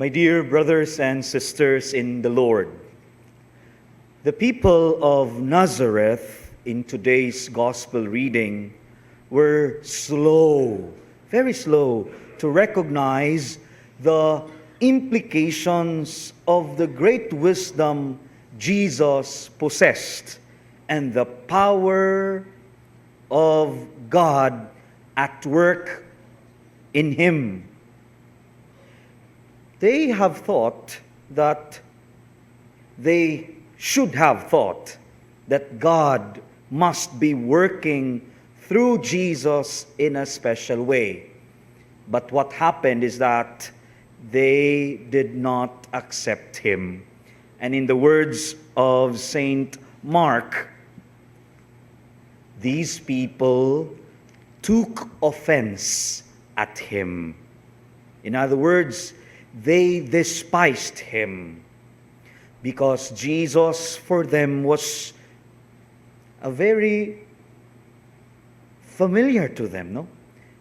My dear brothers and sisters in the Lord, the people of Nazareth in today's gospel reading were slow, very slow, to recognize the implications of the great wisdom Jesus possessed and the power of God at work in him. They should have thought that God must be working through Jesus in a special way. But what happened is that they did not accept him. And in the words of Saint Mark, these people took offense at him. In other words, they despised him because Jesus for them was a very familiar to them, no?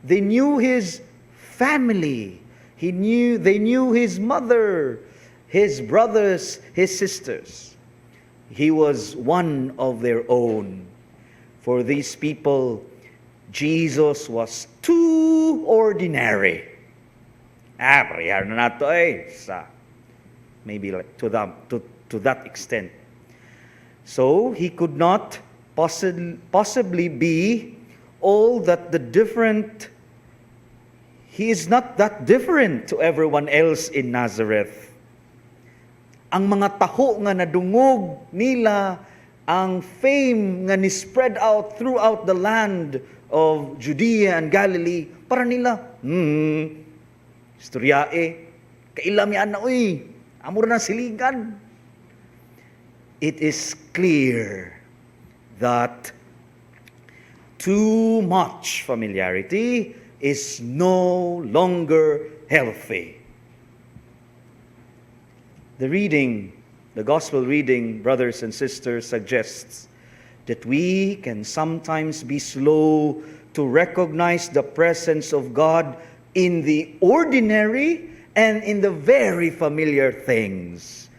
They knew his family. They knew his mother, his brothers, his sisters. He was one of their own. For these people, Jesus was too ordinary. Parehar na nato maybe like to that extent. So he could not possibly be all that the different. He is not that different to everyone else in Nazareth. Ang mga taho nga nadungog nila, ang fame nga ni-spread out throughout the land of Judea and Galilee, para nila, istoryae, kailami ana uy, amor na siligan. It is clear that too much familiarity is no longer healthy. The gospel reading, brothers and sisters, suggests that we can sometimes be slow to recognize the presence of God in the ordinary and in the very familiar things.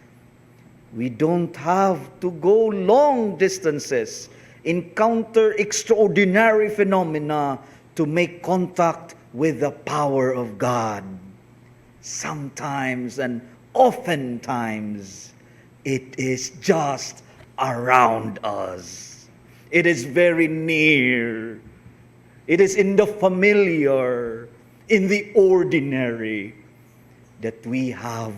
We don't have to go long distances, encounter extraordinary phenomena to make contact with the power of God. Sometimes and oftentimes, it is just around us. It is very near. It is in the familiar, in the ordinary, that we have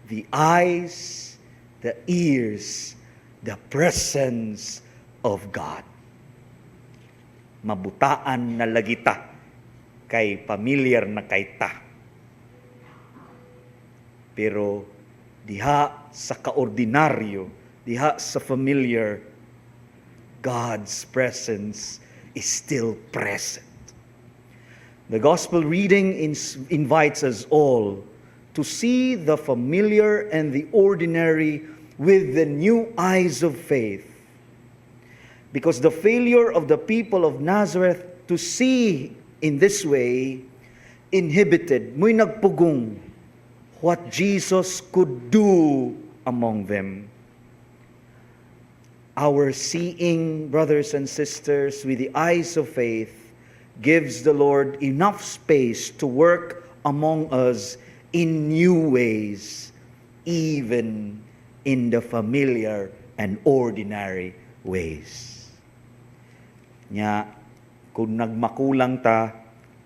the eyes, the ears, the presence of God. Mabutaan na lagita kay familiar na kay ta. Pero diha sa kaordinaryo, diha sa familiar, God's presence is still present. The gospel reading invites us all to see the familiar and the ordinary with the new eyes of faith. Because the failure of the people of Nazareth to see in this way inhibited, muy nagpugong, what Jesus could do among them. Our seeing, brothers and sisters, with the eyes of faith gives the Lord enough space to work among us in new ways, even in the familiar and ordinary ways. Nya, kung nagmakulang ta,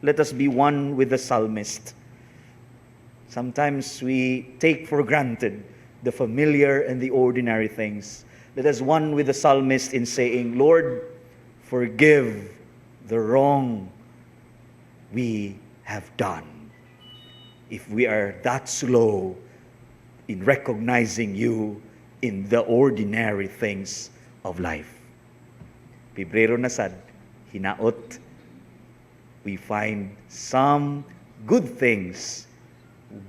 let us be one with the psalmist. Sometimes we take for granted the familiar and the ordinary things. Let us one with the psalmist in saying, Lord, forgive the wrong we have done. If we are that slow in recognizing you in the ordinary things of life. Pebrero na sad, hinaot, we find some good things,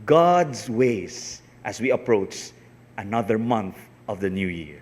God's ways, as we approach another month of the new year.